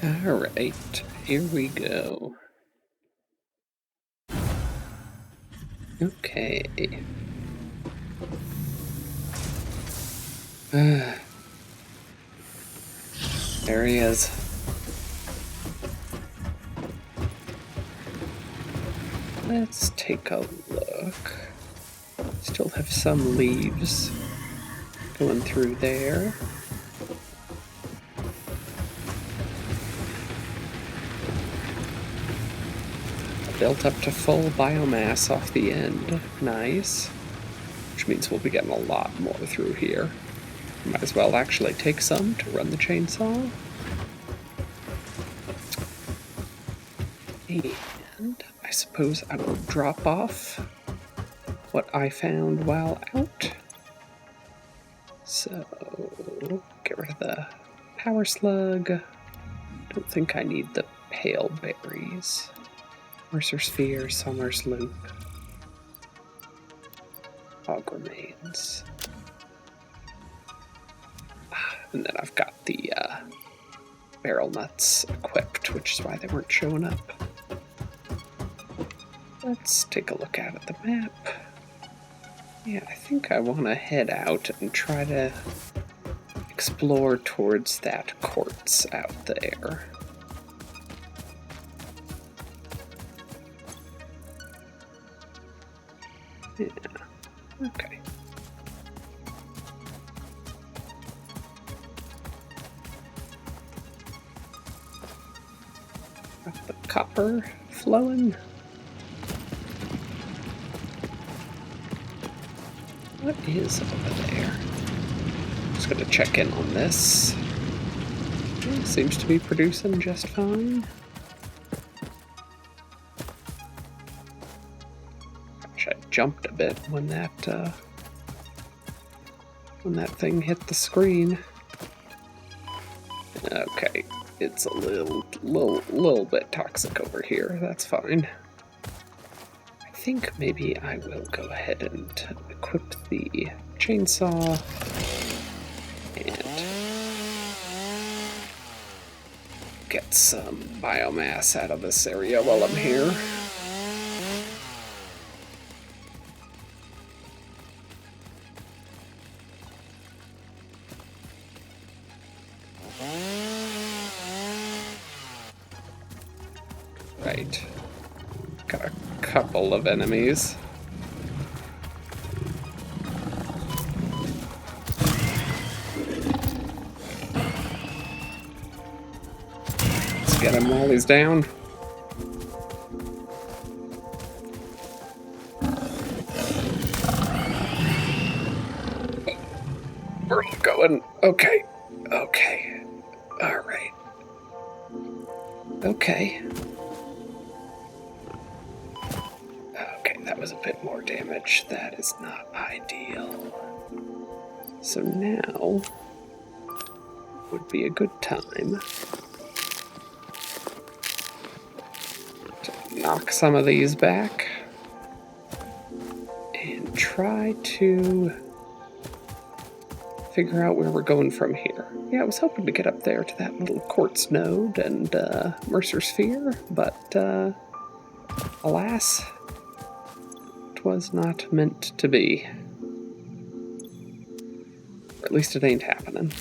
Alright, here we go. Okay. There he is. Let's take a look. Still have some leaves going through there. Built up to full biomass off the end. Nice. Which means we'll be getting a lot more through here. Might as well actually take some to run the chainsaw. And I suppose I will drop off what I found while out. So, get rid of the power slug. Don't think I need the pale berries. Mercer Sphere, Summer's Loop. Hog remains. And then I've got the barrel nuts equipped, which is why they weren't showing up. Let's take a look at the map. Yeah, I think I want to head out and try to explore towards that quartz out there. Yeah, okay. Got the copper flowing. What is over there? Just gonna check in on this. It seems to be producing just fine. Gosh, I jumped a bit when that thing hit the screen. Okay, it's a little bit toxic over here. That's fine. I think maybe I will go ahead and equip the chainsaw and get some biomass out of this area while I'm here. Right. Got a couple of enemies. Let's get him while he's down. We're going. Okay. Okay. All right. Okay. Okay, that was a bit more damage. That is not ideal. So now would be a good time to knock some of these back and try to figure out where we're going from here. Yeah, I was hoping to get up there to that little quartz node and Mercer Sphere, but alas, it was not meant to be. Or at least it ain't happening.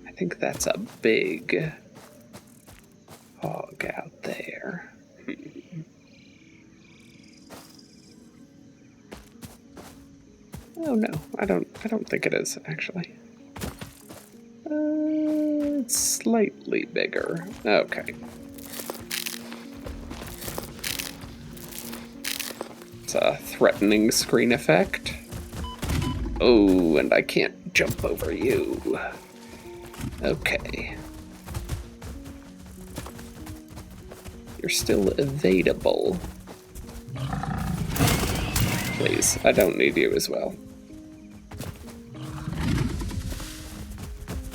I think that's a big hog out there. Oh no, I don't think it is, actually. It's slightly bigger. Okay. It's a threatening screen effect. Oh, and I can't jump over you. Okay. You're still evadable. Please, I don't need you as well.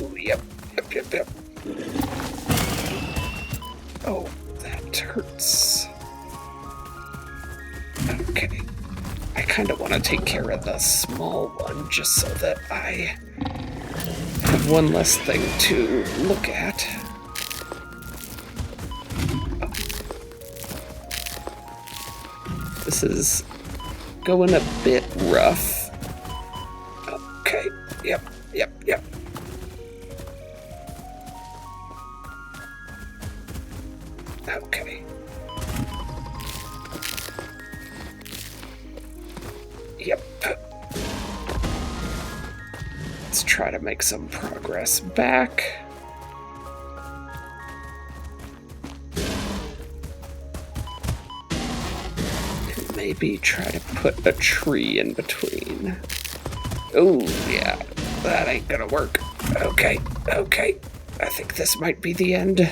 Ooh, yep. Oh, that hurts. Okay. I kind of want to take care of the small one just so that I have one less thing to look at. This is going a bit rough. Okay, yep. Okay. Yep. Let's try to make some progress back. And maybe try to put a tree in between. Oh, yeah. That ain't gonna work. Okay. I think this might be the end.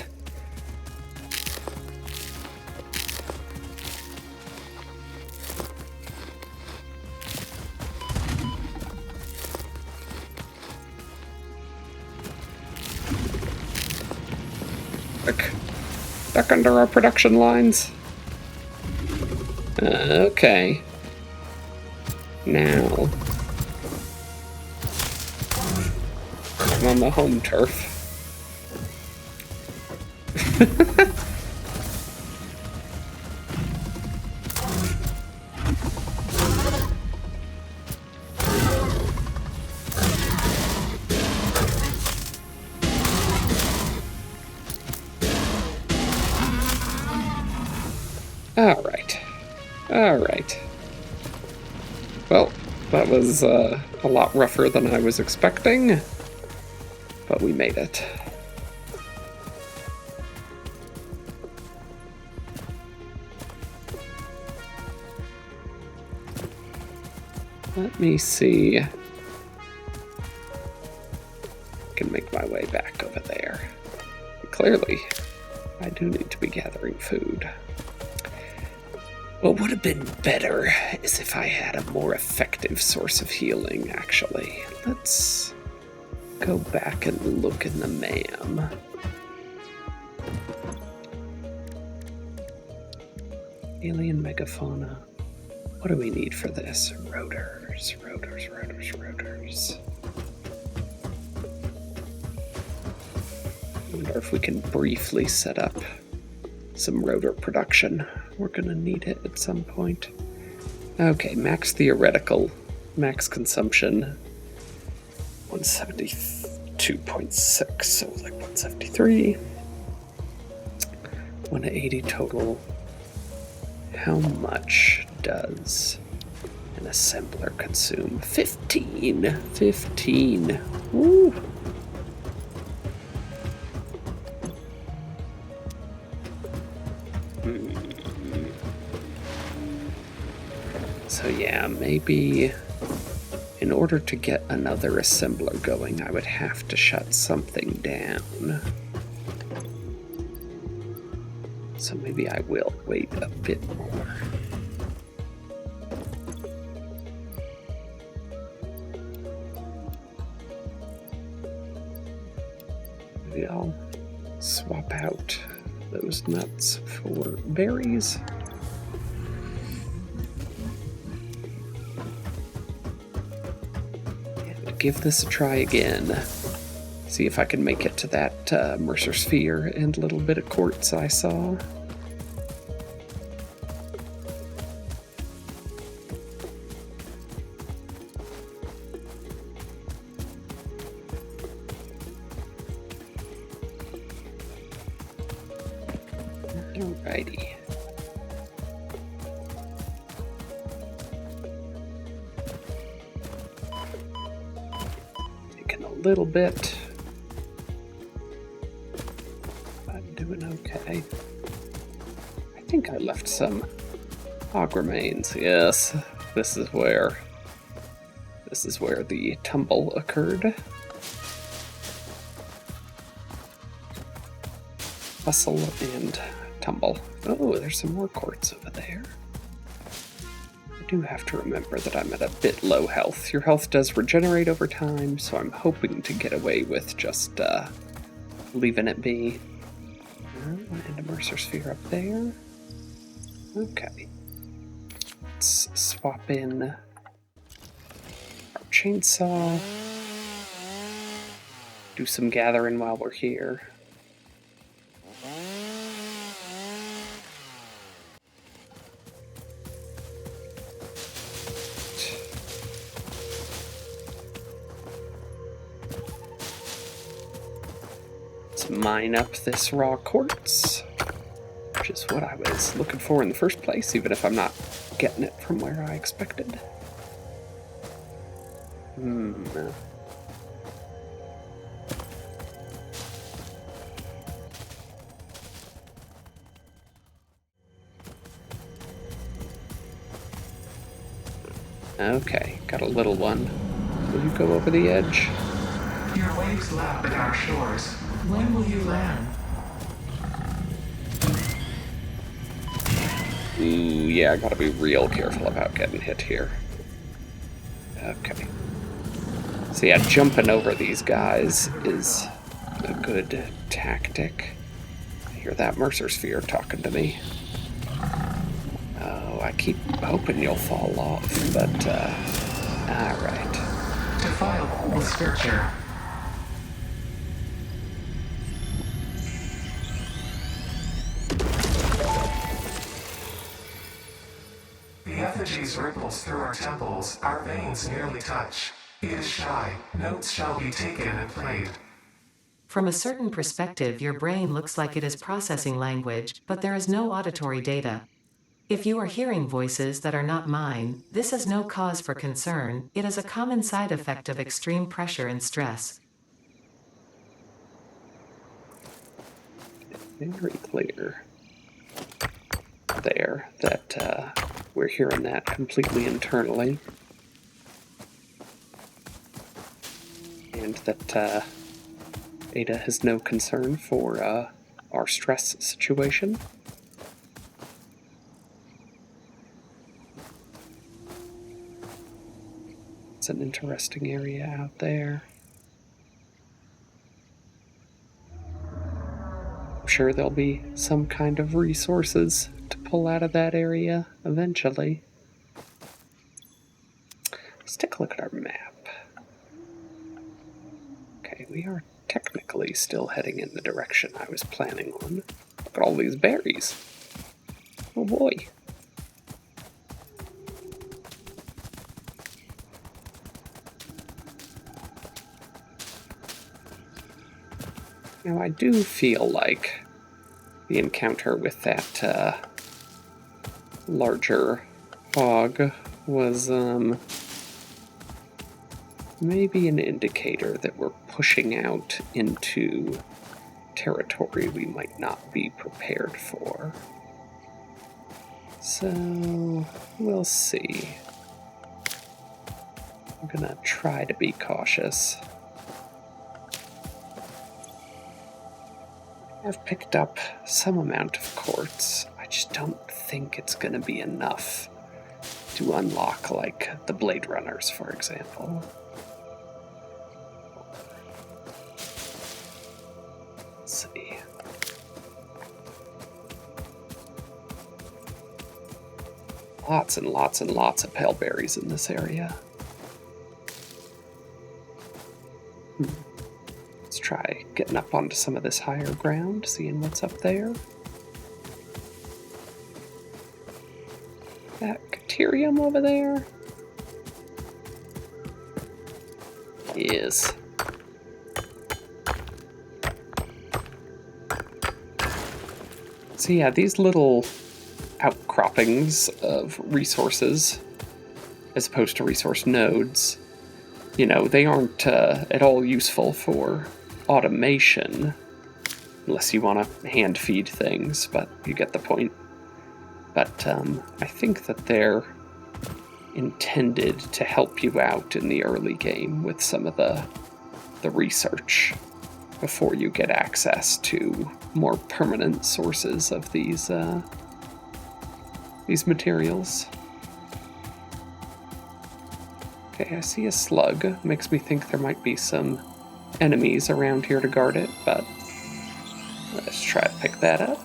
Back under our production lines. Okay. Now, I'm on the home turf. All right. Well, that was a lot rougher than I was expecting, but we made it. Let me see. I can make my way back over there. Clearly, I do need to be gathering food. What would have been better is if I had a more effective source of healing, actually. Let's go back and look in the MAM. Alien megafauna. What do we need for this? Rotors. I wonder if we can briefly set up some rotor production. We're gonna need it at some point. Okay, max theoretical, max consumption, 172.6, so like 173. 180 total. How much does an assembler consume? 15. Woo. So yeah, maybe in order to get another assembler going, I would have to shut something down. So maybe I will wait a bit more. Maybe I'll swap out those nuts for berries. Give this a try again. See if I can make it to that Mercer Sphere and a little bit of quartz I saw. Alrighty. Little bit. I'm doing okay. I think I left some hog remains. Yes, this is where the tumble occurred. Hustle and tumble. Oh, there's some more quartz over there. I do have to remember that I'm at a bit low health. Your health does regenerate over time, so I'm hoping to get away with just leaving it be. And a Mercer Sphere up there. Okay. Let's swap in our chainsaw. do some gathering while we're here. Let's mine up this raw quartz, which is what I was looking for in the first place, even if I'm not getting it from where I expected. Okay, got a little one. Will you go over the edge? Your waves lap at our shores. When will you land? Ooh, yeah, I gotta be real careful about getting hit here. Okay. So yeah, jumping over these guys is a good tactic. I hear that Mercer Sphere talking to me. Oh, I keep hoping you'll fall off, but, alright. Defile the scripture. The effigies ripples through our temples, our veins nearly touch. It is shy, notes shall be taken and played. From a certain perspective, your brain looks like it is processing language, but there is no auditory data. If you are hearing voices that are not mine, this is no cause for concern. It is a common side effect of extreme pressure and stress. Very clear there that we're hearing that completely internally. And that Ada has no concern for our stress situation. It's an interesting area out there. I'm sure there'll be some kind of resources to pull out of that area eventually. Let's take a look at our map. Okay, we are technically still heading in the direction I was planning on. Look at all these berries. Oh boy. Now I do feel like the encounter with that larger hog was maybe an indicator that we're pushing out into territory we might not be prepared for. So, we'll see. I'm gonna try to be cautious. I've picked up some amount of quartz. I just don't think it's gonna be enough to unlock, like, the Blade Runners, for example. Let's see. Lots and lots and lots of pale berries in this area. Let's try getting up onto some of this higher ground, seeing what's up there. That Caterium over there? Yes. So yeah, these little outcroppings of resources, as opposed to resource nodes, you know, they aren't at all useful for automation, unless you want to hand feed things, but you get the point. But I think that they're intended to help you out in the early game with some of the research before you get access to more permanent sources of these materials. Okay, I see a slug. Makes me think there might be some enemies around here to guard it, but let's try to pick that up.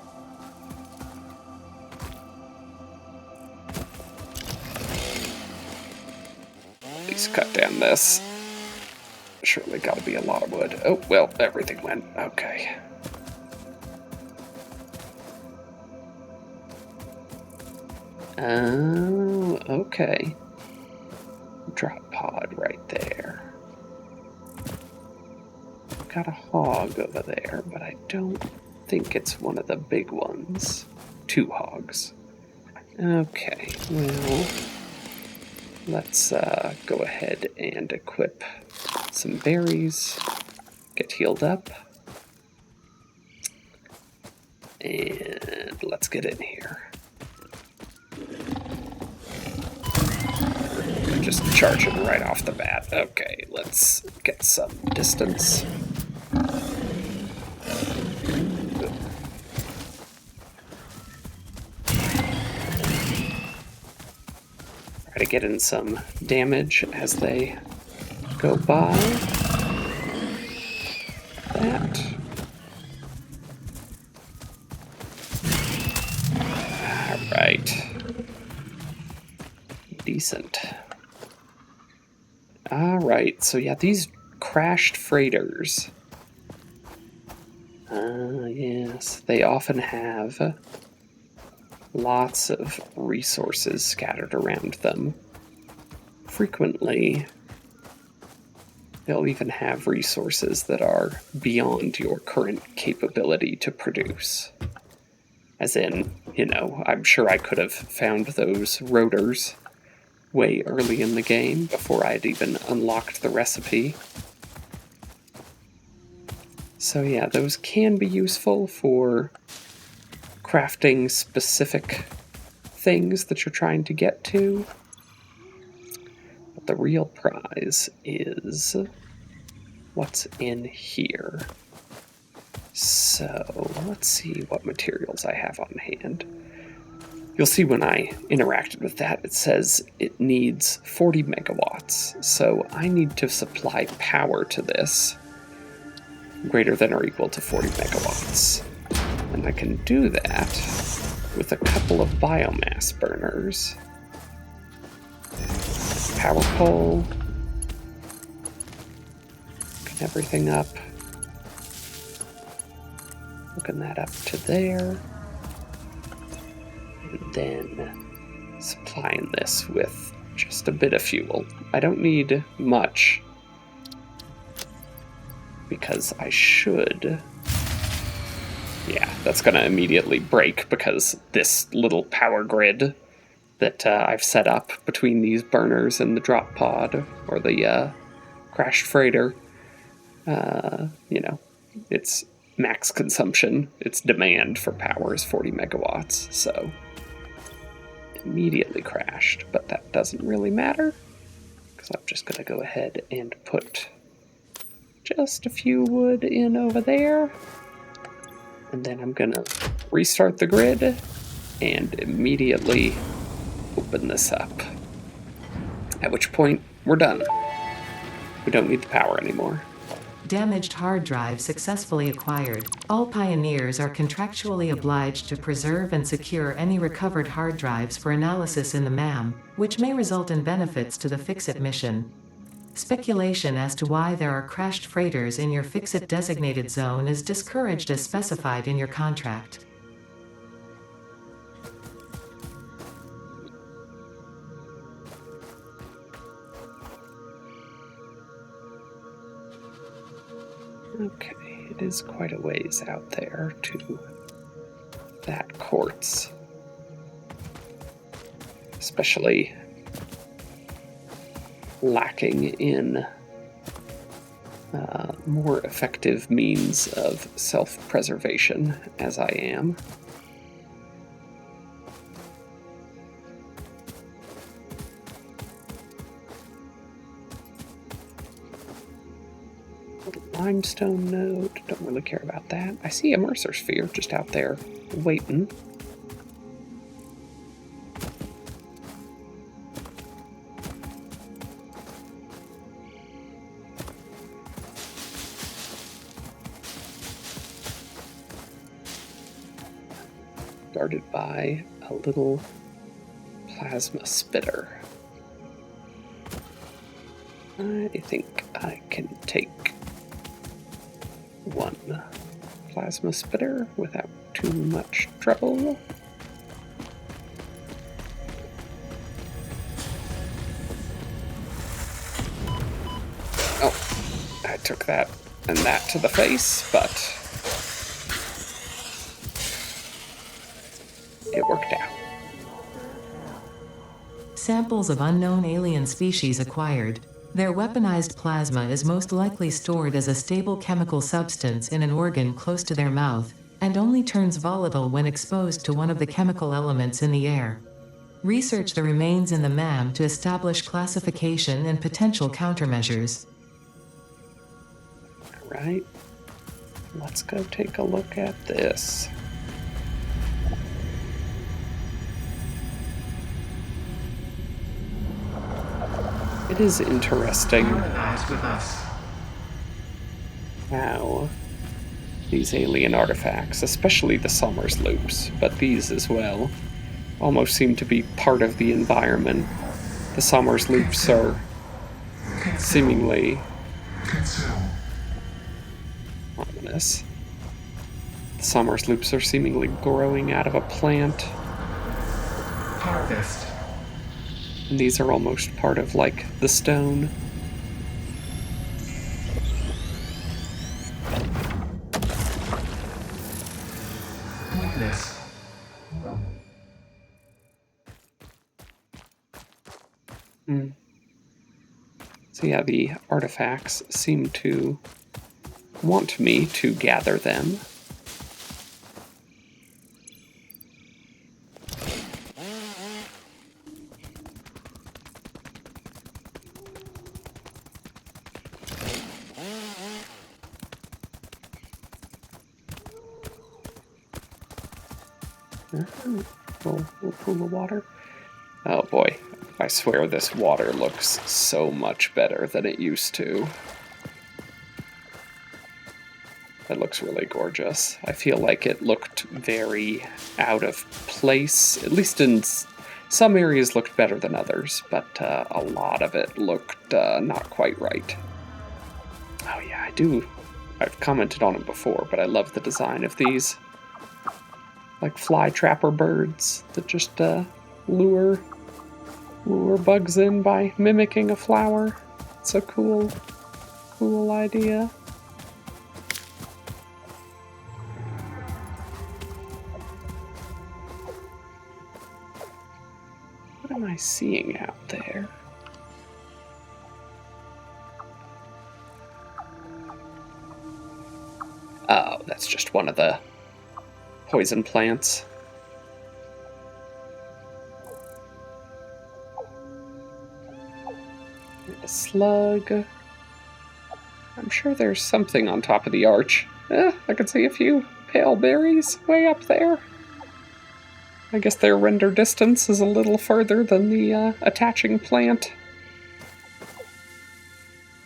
Please cut down this. surely got to be a lot of wood. Oh, well, everything went. Okay. Oh, okay. Drop pod right there. Got a hog over there, but I don't think it's one of the big ones. 2 hogs. Okay, well, let's go ahead and equip some berries, get healed up, and let's get in here. Just charging right off the bat. Okay, let's get some distance. Try to get in some damage as they go by. That. Alright. Decent. Alright, so yeah, these crashed freighters. Yes, they often have lots of resources scattered around them. Frequently, they'll even have resources that are beyond your current capability to produce. As in, you know, I'm sure I could have found those rotors way early in the game before I'd even unlocked the recipe. So yeah, those can be useful for crafting specific things that you're trying to get to. But the real prize is what's in here. So let's see what materials I have on hand. You'll see when I interacted with that, it says it needs 40 megawatts. So I need to supply power to this greater than or equal to 40 megawatts. And I can do that with a couple of biomass burners. Power pole. Hooking everything up. Hooking that up to there. And then supplying this with just a bit of fuel. I don't need much, because I should... Yeah, that's going to immediately break because this little power grid that I've set up between these burners and the drop pod, or the crashed freighter, you know, its max consumption, its demand for power is 40 megawatts, so immediately crashed, but that doesn't really matter, because I'm just going to go ahead and put just a few wood in over there. And then I'm going to restart the grid and immediately open this up. At which point, we're done. We don't need the power anymore. Damaged hard drive successfully acquired. All pioneers are contractually obliged to preserve and secure any recovered hard drives for analysis in the MAM, which may result in benefits to the Fix-It mission. Speculation as to why there are crashed freighters in your Fix-It designated zone is discouraged as specified in your contract. Okay, it is quite a ways out there to that quartz. Especially lacking in more effective means of self-preservation as I am. Little limestone node, don't really care about that. I see a Mercer sphere just out there waiting. Guarded by a little plasma spitter. I think I can take one plasma spitter without too much trouble. Oh, I took that and that to the face, but it worked out. Samples of unknown alien species acquired. Their weaponized plasma is most likely stored as a stable chemical substance in an organ close to their mouth, and only turns volatile when exposed to one of the chemical elements in the air. Research the remains in the MAM to establish classification and potential countermeasures. All right, let's go take a look at this. It is interesting how these alien artifacts, especially the Summers loops, but these as well, almost seem to be part of the environment. The Summers loops are seemingly ominous. The Summers loops are seemingly growing out of a plant. Harvest. And these are almost part of, like, the stone. Witness. So yeah, the artifacts seem to want me to gather them. Little pool of water. Oh boy, I swear this water looks so much better than it used to. It looks really gorgeous. I feel like it looked very out of place, at least in some areas looked better than others, but a lot of it looked not quite right. Oh yeah, I do. I've commented on it before, but I love the design of these. Like fly trapper birds that just lure bugs in by mimicking a flower. It's a cool idea. What am I seeing out there? Oh, that's just one of the poison plants. A slug. I'm sure there's something on top of the arch. I can see a few pale berries way up there. I guess their render distance is a little further than the attaching plant.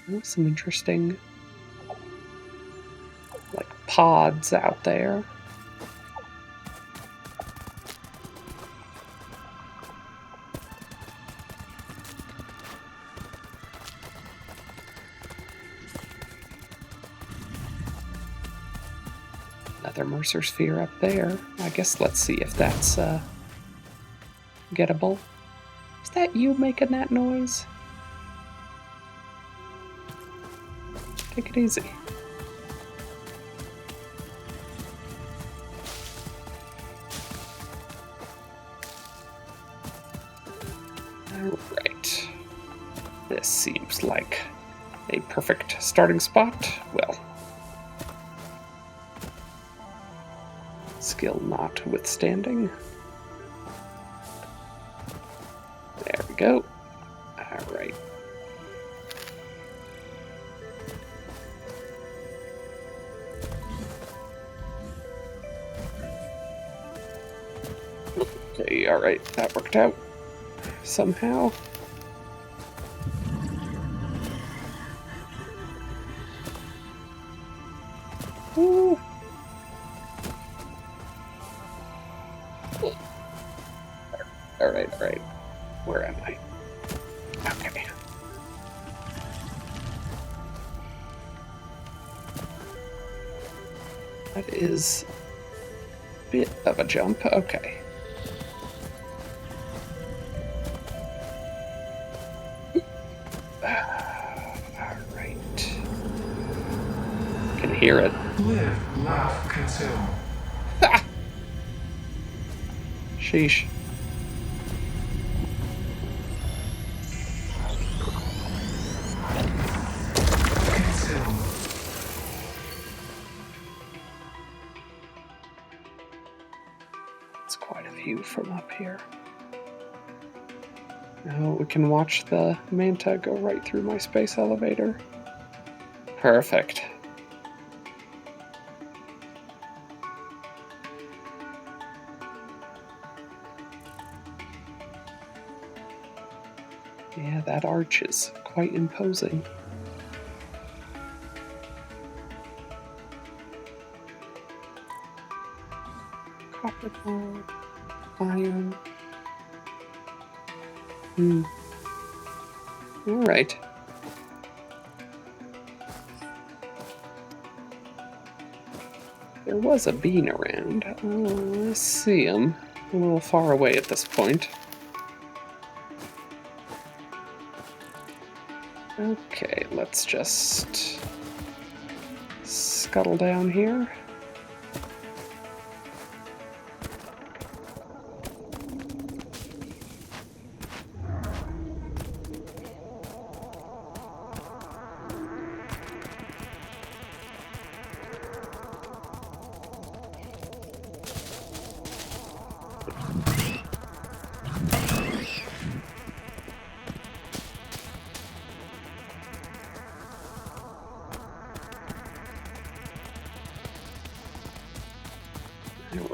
Oh, some interesting, like, pods out there. Another Mercer sphere up there. I guess let's see if that's gettable. Is that you making that noise? Take it easy. Alright. This seems like a perfect starting spot. Well, skill notwithstanding. There we go. Alright. Okay, alright, that worked out somehow. Ooh. Alright. Where am I? Okay. That is a bit of a jump. Okay. Alright. Can hear it. Live, laugh, consume. Ha! Sheesh. Consume. It's quite a view from up here. Now we can watch the manta go right through my space elevator. Perfect. Yeah, that arch is quite imposing. Copper bar, iron. Alright. There was a bean around. I see him. A little far away at this point. Okay, let's just scuttle down here.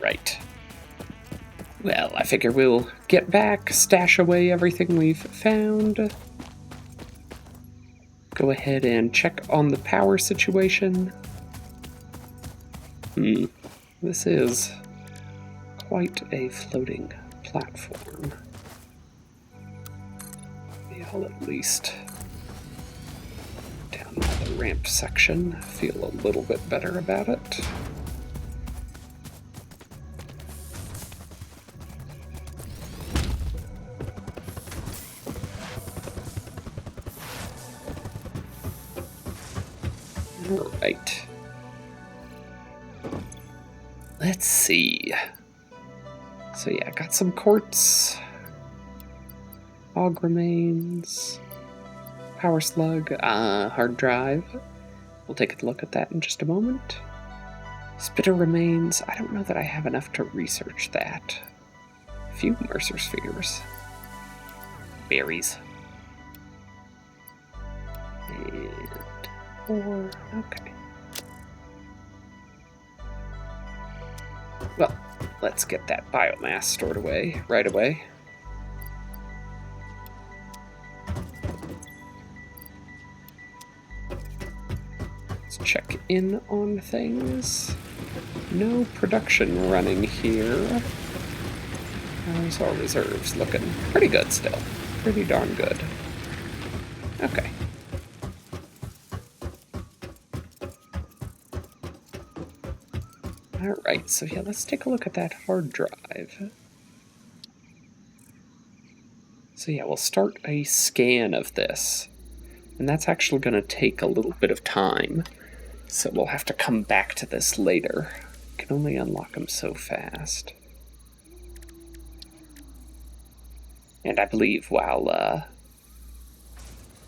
Right. Well, I figure we'll get back, stash away everything we've found. Go ahead and check on the power situation. This is quite a floating platform. Maybe I'll at least down by the ramp section feel a little bit better about it. Alright. Let's see. So yeah, I got some quartz, fog remains, power slug, hard drive. We'll take a look at that in just a moment. Spitter remains. I don't know that I have enough to research that. A few Mercer spheres. Berries. And 4. Okay. Well, let's get that biomass stored away right away. Let's check in on things. No production running here. How's our reserves looking? Pretty good still. Pretty darn good. Okay. Alright, so yeah, let's take a look at that hard drive. So yeah, we'll start a scan of this. And that's actually going to take a little bit of time. So we'll have to come back to this later. Can only unlock them so fast. And I believe while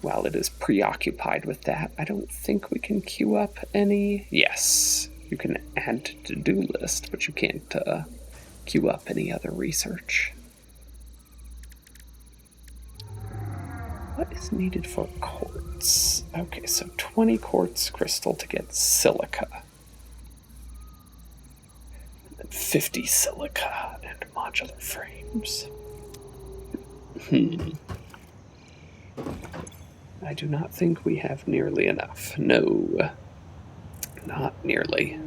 it is preoccupied with that, I don't think we can queue up any... Yes, you can add to to-do list, but you can't queue up any other research. What is needed for quartz? Okay, so 20 quartz crystal to get silica. And then 50 silica and modular frames. I do not think we have nearly enough. No, not nearly.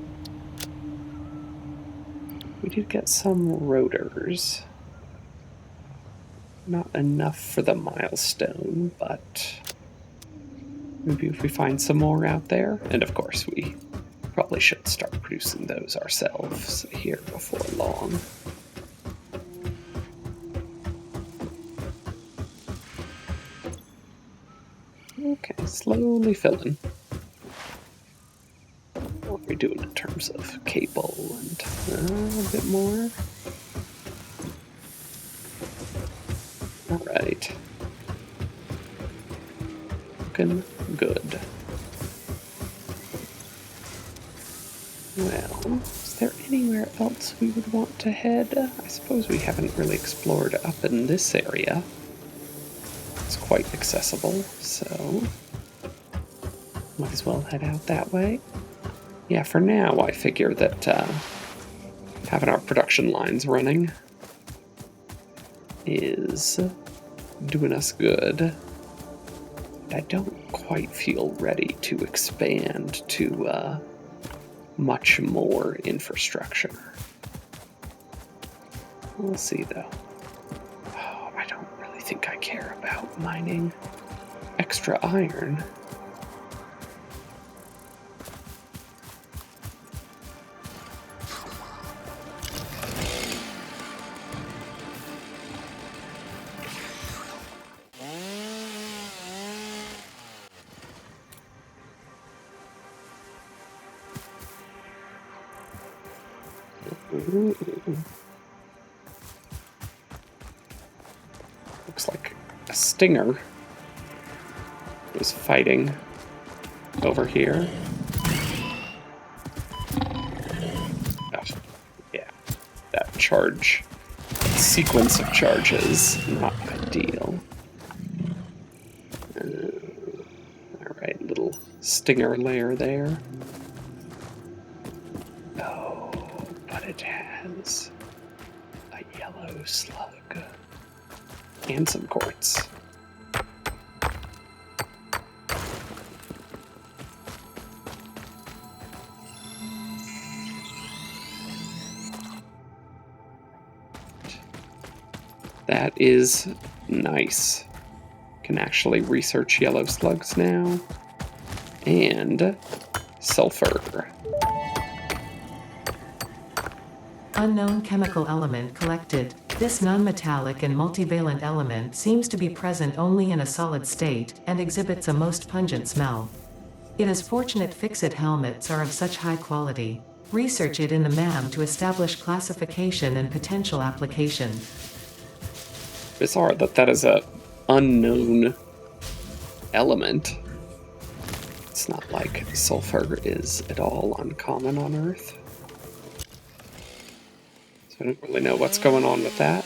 We did get some rotors. Not enough for the milestone, but maybe if we find some more out there, and of course we Probably should start producing those ourselves here before long. Okay, slowly filling. What are we doing in terms of cable and a bit more? Alright. Looking good. Well, is there anywhere else we would want to head? I suppose we haven't really explored up in this area. It's quite accessible, so might as well head out that way. Yeah, for now, I figure that having our production lines running is doing us good. I don't quite feel ready to expand to much more infrastructure. We'll see, though. Oh, I don't really think I care about mining extra iron. Ooh. Looks like a stinger was fighting over here. Oh, yeah, that charge sequence of charges, not ideal. Alright, little stinger layer there. Oh, but it has a yellow slug and some quartz. That is nice. Can actually research yellow slugs now. And sulfur. Unknown chemical element collected. This non-metallic and multivalent element seems to be present only in a solid state, and exhibits a most pungent smell. It is fortunate fixit helmets are of such high quality. Research it in the MAM to establish classification and potential application. Bizarre that is a unknown element. It's not like sulfur is at all uncommon on Earth. So I don't really know what's going on with that.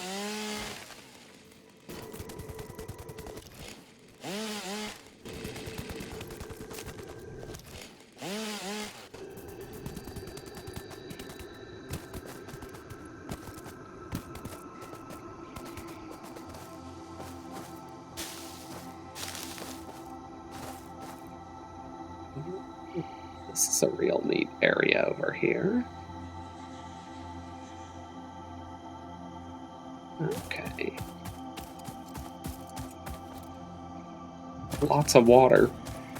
This is a real neat area over here. Okay. Lots of water.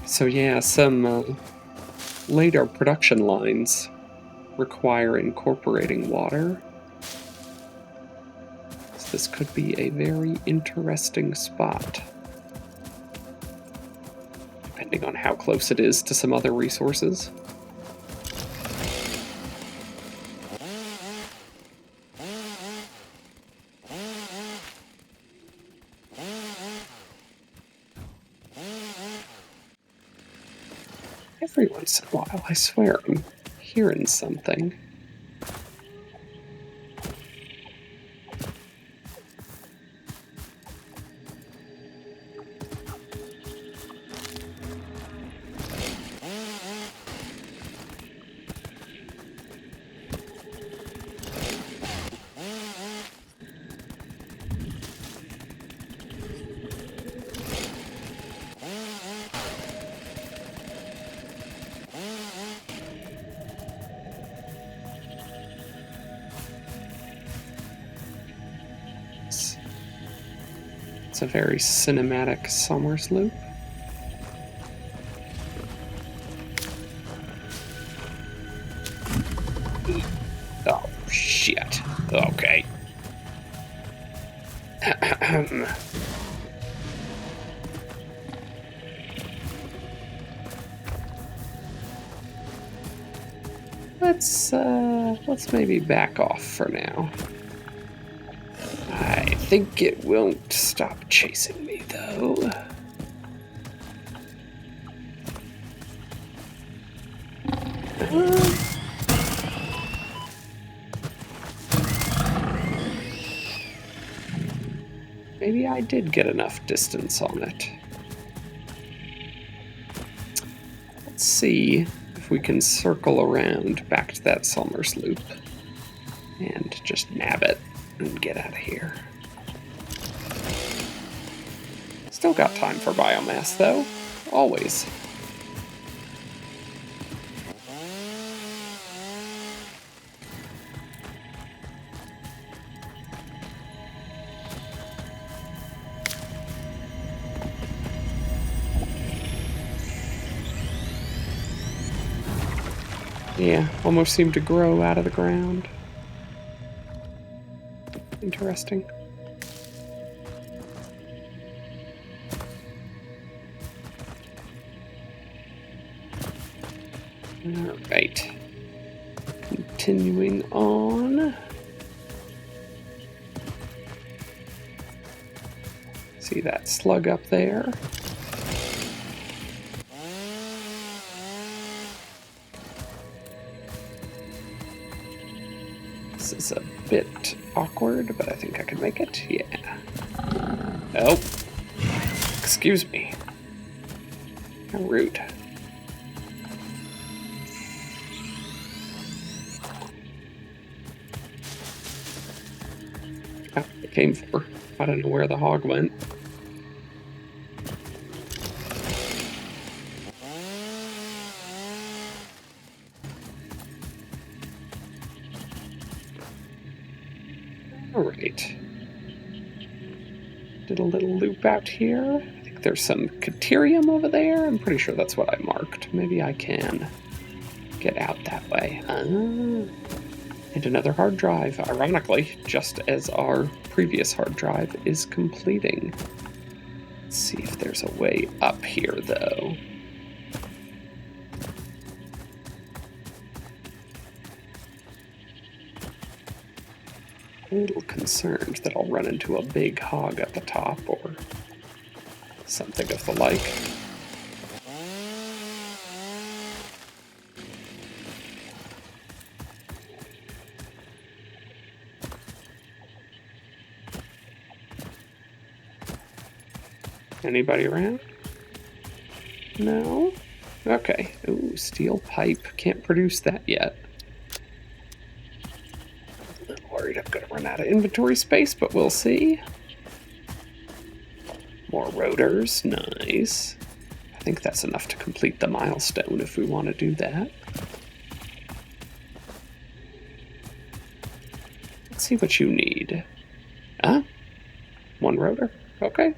So yeah, some later production lines require incorporating water. So this could be a very interesting spot. Depending on how close it is to some other resources. Every once in a while, I swear I'm hearing something. It's a very cinematic Summers loop. Okay. Let's maybe back off for now. I think it won't stop chasing me, though. Maybe I did get enough distance on it. Let's see if we can circle around back to that Summers loop and just nab it and get out of here. Still got time for biomass, though. Always. Yeah, almost seemed to grow out of the ground. Interesting. Alright. Continuing on. See that slug up there? This is a bit awkward, but I think I can make it. Yeah. Oh. Excuse me. How rude. Oh, it came for. I don't know where the hog went. Alright. Did a little loop out here. I think there's some Caterium over there. I'm pretty sure that's what I marked. Maybe I can get out that way. And another hard drive, ironically, just as our previous hard drive is completing. Let's see if there's a way up here, though. A little concerned that I'll run into a big hog at the top or something of the like. Anybody around? No? Okay. Ooh, steel pipe. Can't produce that yet. A little worried I'm going to run out of inventory space, but we'll see. More rotors. Nice. I think that's enough to complete the milestone if we want to do that. Let's see what you need. Huh? One rotor? Okay.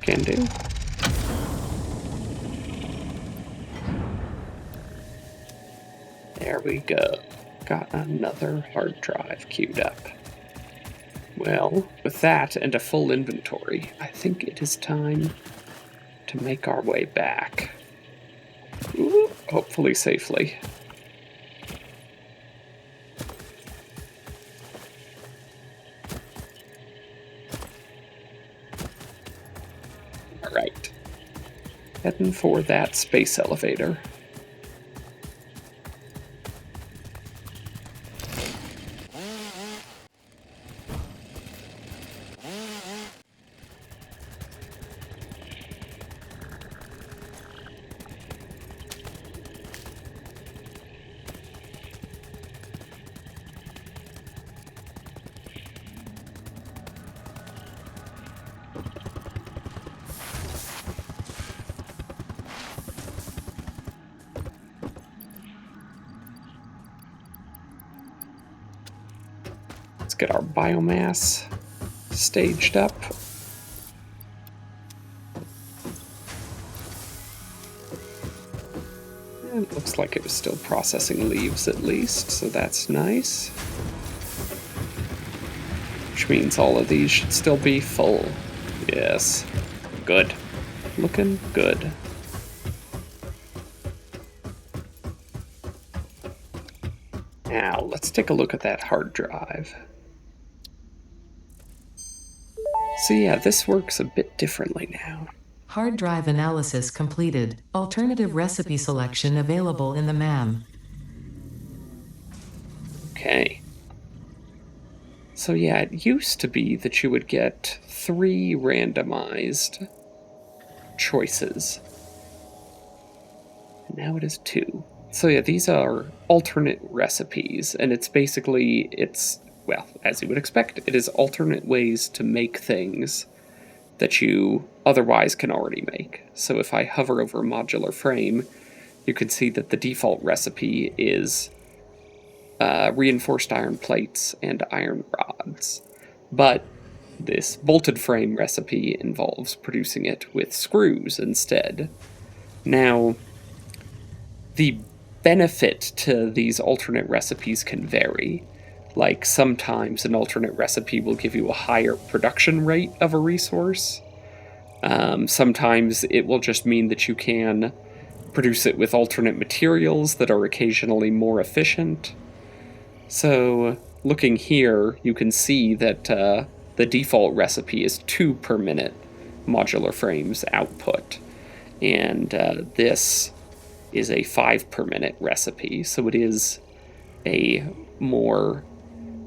Can do. There we go. Got another hard drive queued up. Well, with that and a full inventory, I think it is time to make our way back. Ooh, hopefully safely. Alright. Heading for that space elevator. Let's get our biomass staged up. And it looks like it was still processing leaves at least, so that's nice. which means all of these should still be full. Yes. Good. Looking good. Now, let's take a look at that hard drive. So yeah, this works a bit differently now. Hard drive analysis completed. Alternative recipe selection available in the MAM. Okay. So yeah, it used to be that you would get 3 randomized choices. Now it is 2. So yeah, these are alternate recipes, and it's basically, well, as you would expect, it is alternate ways to make things that you otherwise can already make. So if I hover over modular frame, you can see that the default recipe is reinforced iron plates and iron rods. But this bolted frame recipe involves producing it with screws instead. Now, the benefit to these alternate recipes can vary. Like, sometimes an alternate recipe will give you a higher production rate of a resource. Sometimes it will just mean that you can produce it with alternate materials that are occasionally more efficient. So, looking here, you can see that the default recipe is 2 per minute modular frames output, and this is a 5 per minute recipe, so it is a more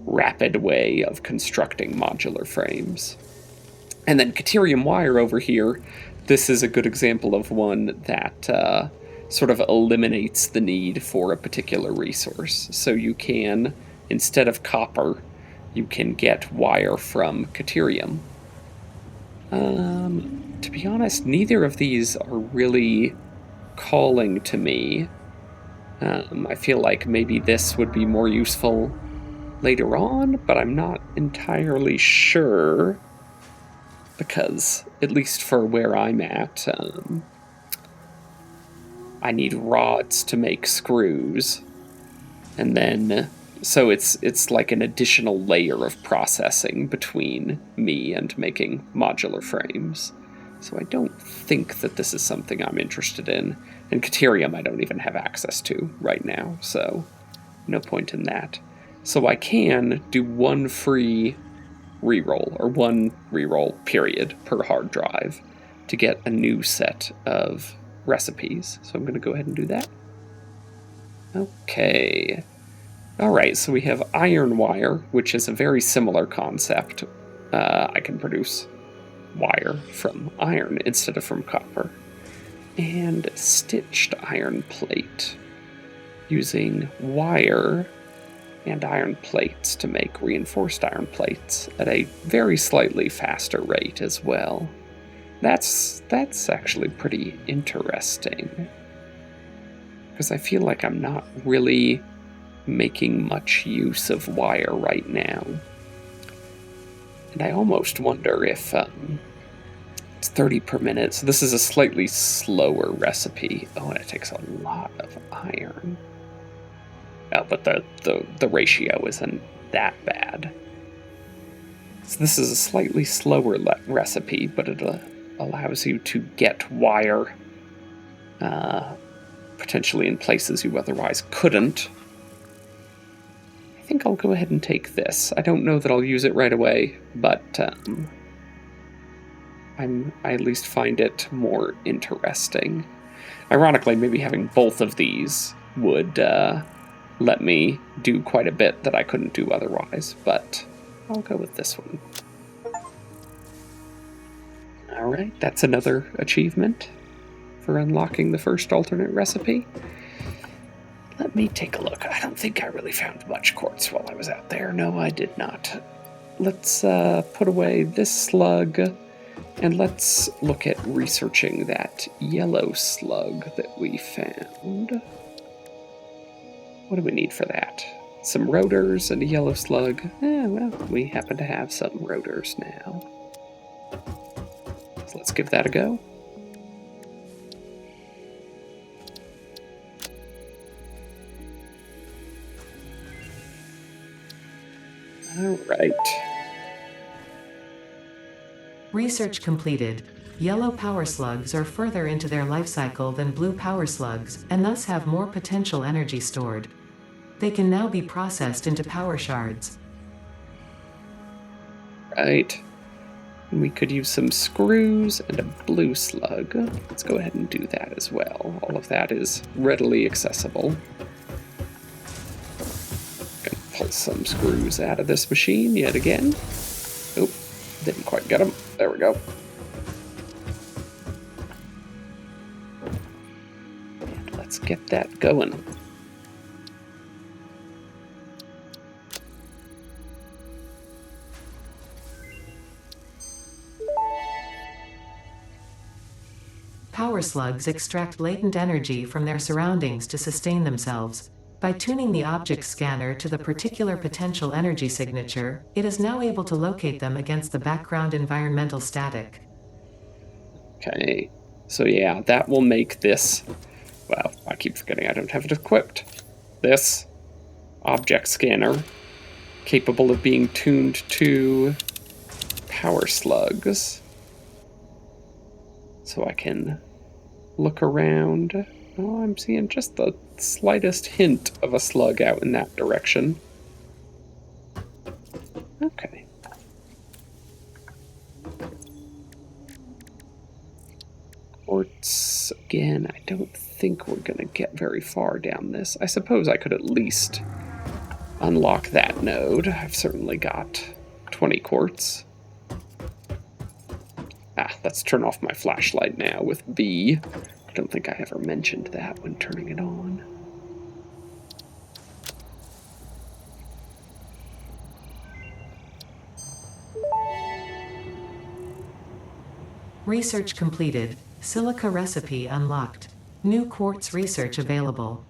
rapid way of constructing modular frames. And then Caterium wire over here, this is a good example of one that sort of eliminates the need for a particular resource. So you can, instead of copper, you can get wire from Caterium. To be honest, neither of these are really calling to me. I feel like maybe this would be more useful later on, but I'm not entirely sure, because, at least for where I'm at, I need rods to make screws, and then so it's like an additional layer of processing between me and making modular frames. So I don't think that this is something I'm interested in, and Caterium I don't even have access to right now, so no point in that. So I can do 1 free reroll, or 1 reroll period per hard drive, to get a new set of recipes. So I'm going to go ahead and do that. Okay. Alright, so we have iron wire, which is a very similar concept. I can produce wire from iron instead of from copper. And stitched iron plate, using wire and iron plates to make reinforced iron plates at a very slightly faster rate as well. That's actually pretty interesting, because I feel like I'm not really making much use of wire right now. And I almost wonder if it's 30 per minute, so this is a slightly slower recipe. Oh, and it takes a lot of iron. Oh, but the ratio isn't that bad. So this is a slightly slower recipe, but it allows you to get wire potentially in places you otherwise couldn't. I think I'll go ahead and take this. I don't know that I'll use it right away, but I at least find it more interesting. Ironically, maybe having both of these would let me do quite a bit that I couldn't do otherwise, but I'll go with this one. Alright, that's another achievement for unlocking the first alternate recipe. Let me take a look. I don't think I really found much quartz while I was out there. No, I did not. Let's put away this slug, and let's look at researching that yellow slug that we found. What do we need for that? Some rotors and a yellow slug. Well, we happen to have some rotors now. So let's give that a go. Alright. Research completed. Yellow power slugs are further into their life cycle than blue power slugs, and thus have more potential energy stored. They can now be processed into power shards. Right. We could use some screws and a blue slug. Let's go ahead and do that as well. All of that is readily accessible. Gonna pull some screws out of this machine yet again. Oh, didn't quite get them. There we go. And let's get that going. Power slugs extract latent energy from their surroundings to sustain themselves. By tuning the object scanner to the particular potential energy signature, it is now able to locate them against the background environmental static. Okay, so yeah, that will make this, well, I keep forgetting I don't have it equipped. This object scanner capable of being tuned to power slugs. So I can look around. Oh, I'm seeing just the slightest hint of a slug out in that direction. Okay. Quartz, again, I don't think we're going to get very far down this. I suppose I could at least unlock that node. I've certainly got 20 quartz. Let's turn off my flashlight now with B. I don't think I ever mentioned that when turning it on. Research completed. Silica recipe unlocked. New quartz research available.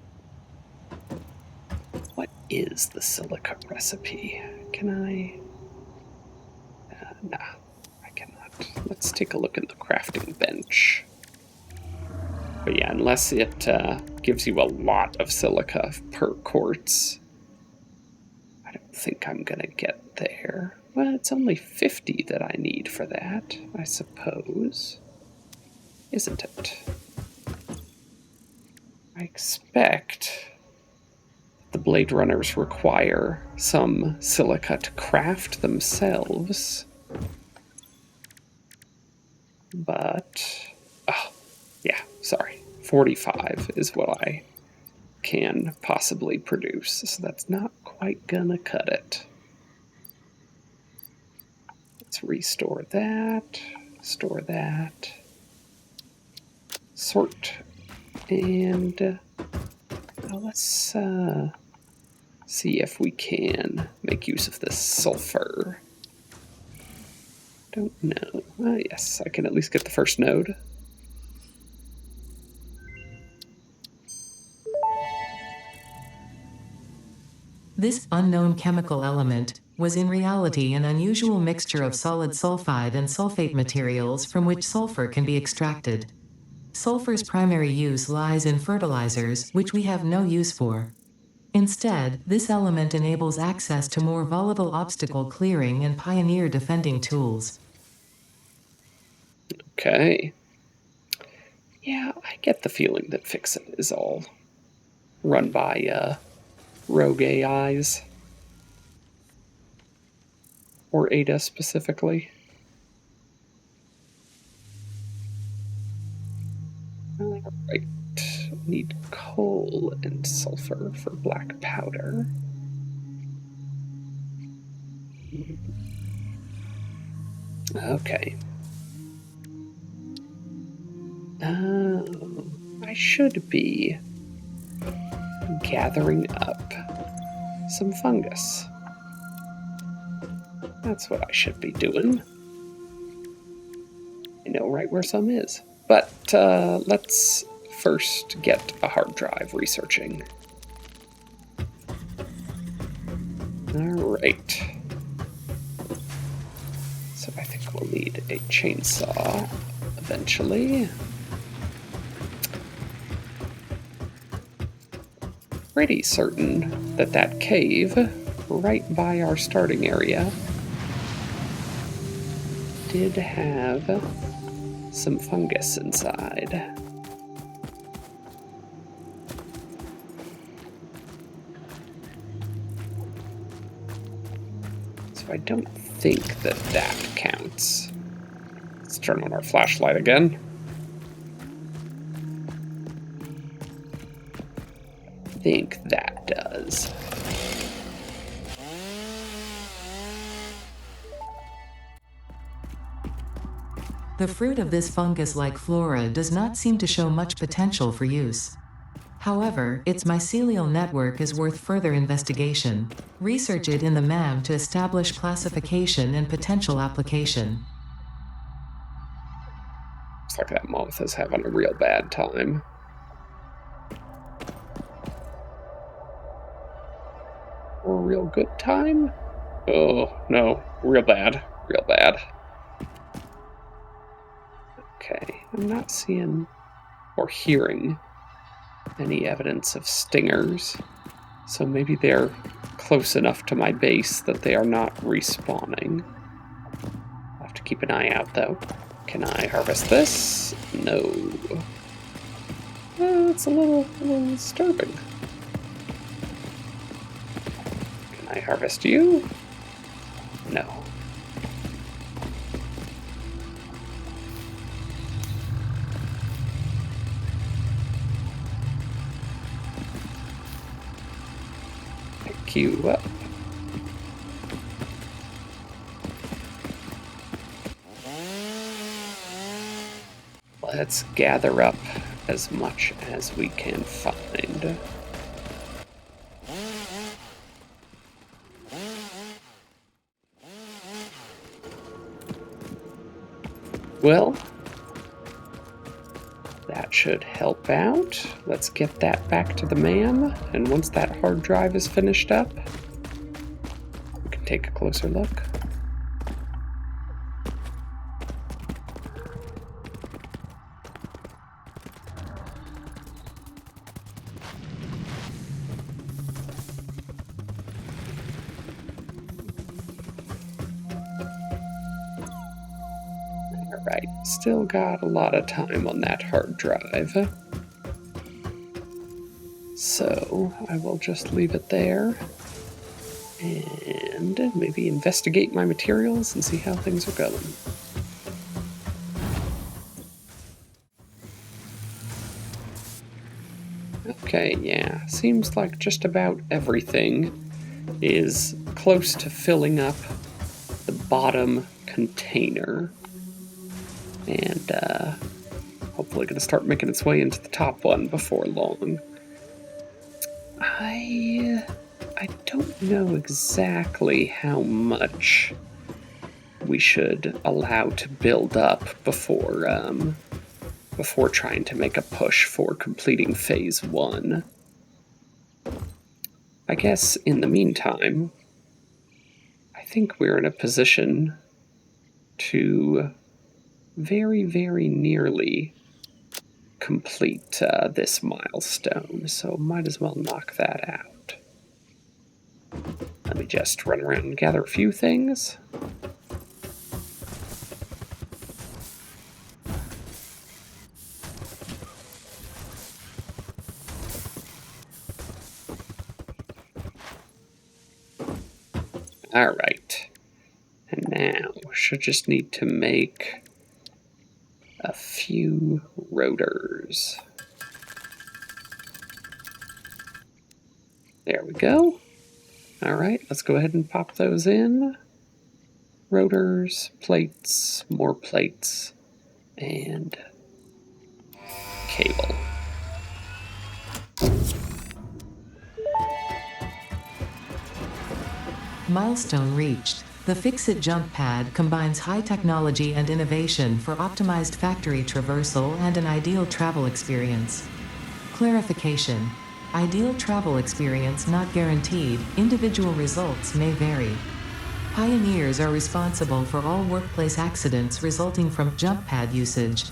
What is the silica recipe? Can I? Nah, I cannot. Let's take a look at the crafting bench. But yeah, unless it gives you a lot of silica per quartz, I don't think I'm gonna get there. Well, it's only 50 that I need for that, I suppose. Isn't it? I expect the Blade Runners require some silica to craft themselves. But, oh, yeah, sorry. 45 is what I can possibly produce, so that's not quite gonna cut it. Let's restore that, store that, sort, and let's see if we can make use of this sulfur. Don't know. Yes, I can at least get the first node. This unknown chemical element was in reality an unusual mixture of solid sulfide and sulfate materials from which sulfur can be extracted. Sulfur's primary use lies in fertilizers, which we have no use for. Instead, this element enables access to more volatile obstacle clearing and pioneer defending tools. Okay. Yeah, I get the feeling that Fix-It is all run by rogue AIs. Or Ada specifically. Alright. Need coal and sulfur for black powder. Okay. I should be gathering up some fungus. That's what I should be doing. I know right where some is. But let's first get a hard drive researching. Alright. So I think we'll need a chainsaw eventually. Pretty certain that that cave right by our starting area did have some fungus inside. So I don't think that counts. Let's turn on our flashlight again. I think that does. The fruit of this fungus-like flora does not seem to show much potential for use. However, its mycelial network is worth further investigation. Research it in the MAM to establish classification and potential application. Looks like that moth is having a real bad time. Or a real good time? Oh, no. Real bad. Real bad. Okay, I'm not seeing or hearing any evidence of stingers, so maybe they're close enough to my base that they are not respawning. I'll have to keep an eye out, though. Can I harvest this? No. It's a little disturbing. Can I harvest you? No. Pick you up. Let's gather up as much as we can find. Well, that should help out. Let's get that back to the man, and once that hard drive is finished up, we can take a closer look. Alright, still got a lot of time on that hard drive. So, I will just leave it there. And maybe investigate my materials and see how things are going. Okay, yeah, seems like just about everything is close to filling up the bottom container. And hopefully gonna start making its way into the top one before long. I don't know exactly how much we should allow to build up before trying to make a push for completing phase 1. I guess in the meantime, I think we're in a position to very, very nearly complete this milestone, so might as well knock that out. Let me just run around and gather a few things. Alright, and now should just need to make a few rotors. There we go. Alright, let's go ahead and pop those in. Rotors, plates, more plates, and cable. Milestone reached. The Fix-It jump pad combines high technology and innovation for optimized factory traversal and an ideal travel experience. Clarification. Ideal travel experience not guaranteed, individual results may vary. Pioneers are responsible for all workplace accidents resulting from jump pad usage.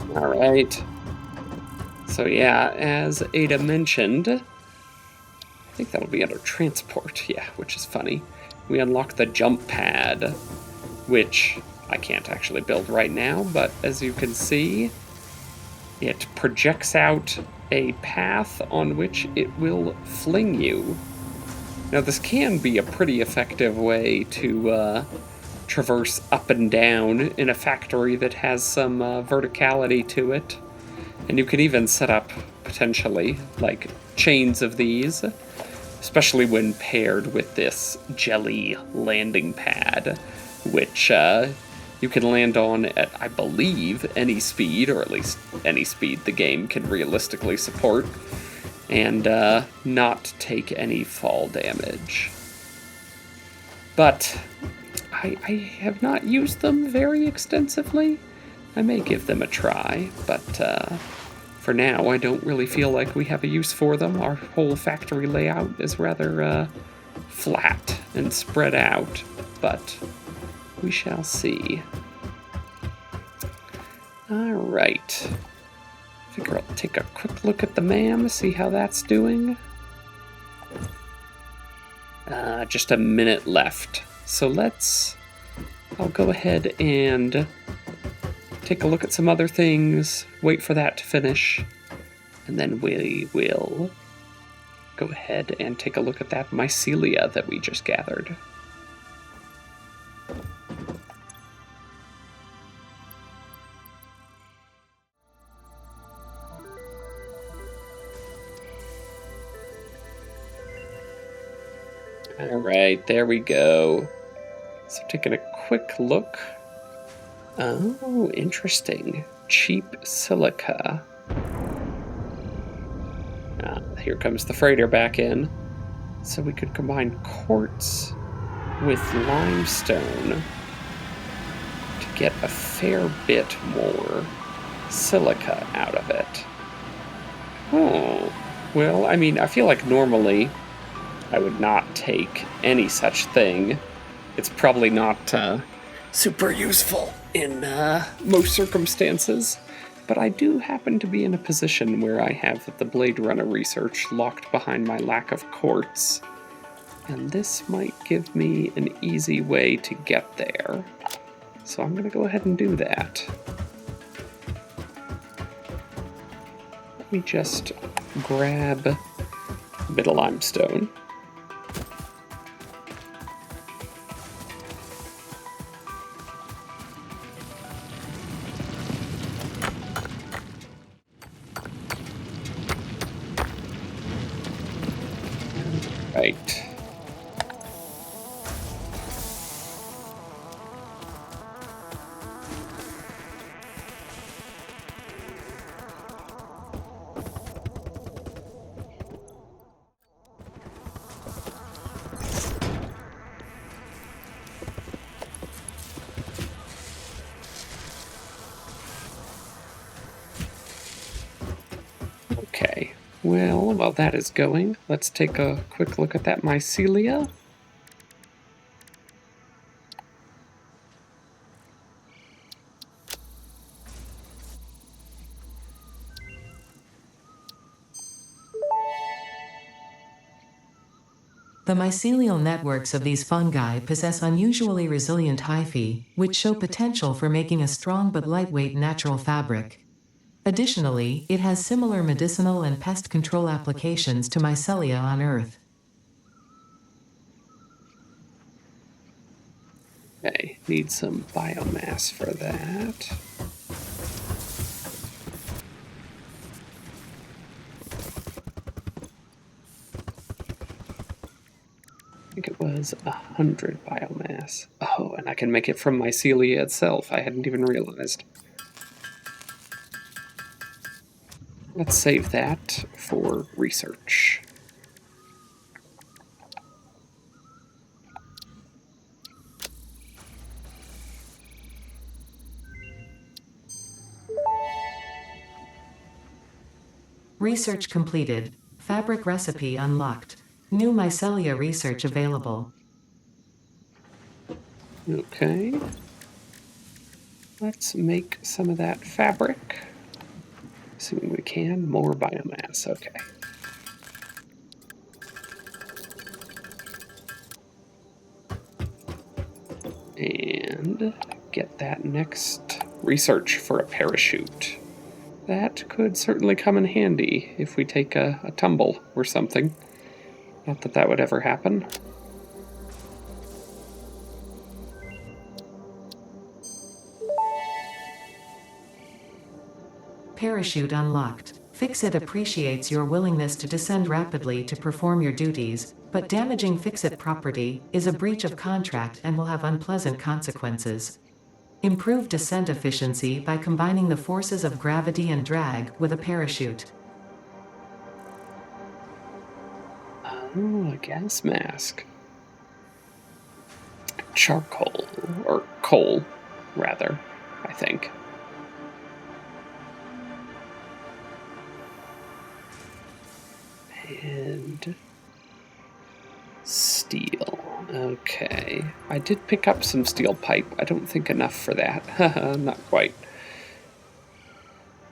Alright. So yeah, as Ada mentioned, I think that'll be under transport, yeah, which is funny. we unlock the jump pad, which I can't actually build right now, but as you can see, it projects out a path on which it will fling you. Now, this can be a pretty effective way to traverse up and down in a factory that has some verticality to it. And you can even set up, potentially, like chains of these, especially when paired with this jelly landing pad, which you can land on at, I believe, any speed, or at least any speed the game can realistically support, and not take any fall damage. But I have not used them very extensively. I may give them a try, but for now I don't really feel like we have a use for them. Our whole factory layout is rather flat and spread out, but we shall see. Alright. Figure I'll take a quick look at the MAM, see how that's doing. Just a minute left. So I'll go ahead and take a look at some other things, wait for that to finish, and then we will go ahead and take a look at that mycelia that we just gathered. Alright, there we go. So taking a quick look. Oh, interesting. Cheap silica. Here comes the freighter back in. So we could combine quartz with limestone to get a fair bit more silica out of it. Oh, well, I mean, I feel like normally I would not take any such thing. It's probably not super useful in most circumstances, but I do happen to be in a position where I have the Blade Runner research locked behind my lack of quartz, and this might give me an easy way to get there. So I'm going to go ahead and do that. Let me just grab a bit of limestone. Right. Okay, well, while that is going, let's take a quick look at that mycelia. The mycelial networks of these fungi possess unusually resilient hyphae, which show potential for making a strong but lightweight natural fabric. Additionally, it has similar medicinal and pest control applications to mycelia on Earth. Okay, need some biomass for that. I think it was 100 biomass. Oh, and I can make it from mycelia itself. I hadn't even realized. Let's save that for research. Research completed. Fabric recipe unlocked. New mycelia research available. Okay. Let's make some of that fabric. Assuming we can. More biomass. Okay. And get that next research for a parachute. That could certainly come in handy if we take a tumble or something. Not that that would ever happen. Parachute unlocked. Fix-It appreciates your willingness to descend rapidly to perform your duties, but damaging Fix-It property is a breach of contract and will have unpleasant consequences. Improve descent efficiency by combining the forces of gravity and drag with a parachute. Oh, a gas mask. Charcoal, or coal, rather, I think. And steel. Okay. I did pick up some steel pipe. I don't think enough for that. Not quite.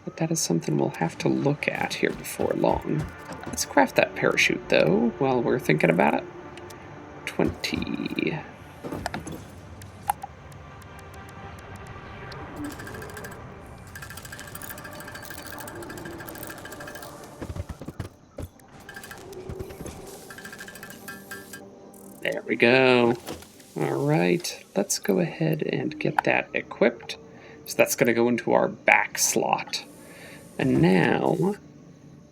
But that is something we'll have to look at here before long. Let's craft that parachute, though, while we're thinking about it. 20. There we go. All right, let's go ahead and get that equipped. So that's going to go into our back slot. And now,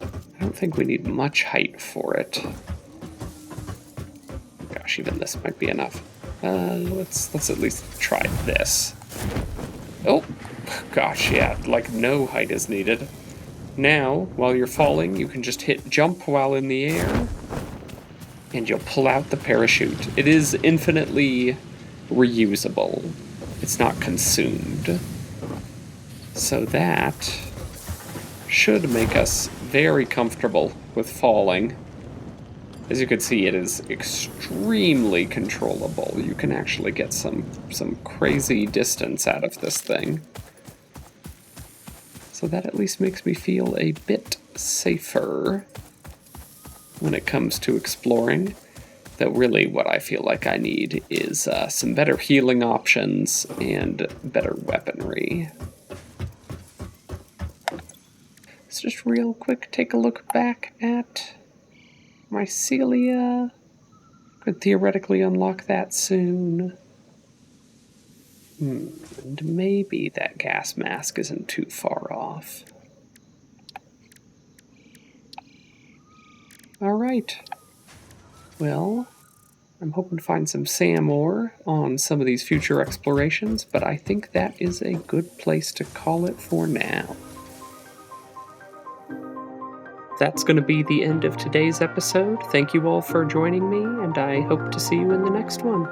I don't think we need much height for it. Gosh, even this might be enough. Let's at least try this. Oh, gosh, yeah, like no height is needed. Now, while you're falling, you can just hit jump while in the air, and you'll pull out the parachute. It is infinitely reusable. It's not consumed. So that should make us very comfortable with falling. As you can see, it is extremely controllable. You can actually get some crazy distance out of this thing. So that at least makes me feel a bit safer when it comes to exploring. Though really what I feel like I need is some better healing options and better weaponry. Let's just real quick take a look back at Mycelia. Could theoretically unlock that soon. And maybe that gas mask isn't too far off. Alright. Well, I'm hoping to find some SAM ore on some of these future explorations, but I think that is a good place to call it for now. That's going to be the end of today's episode. Thank you all for joining me, and I hope to see you in the next one.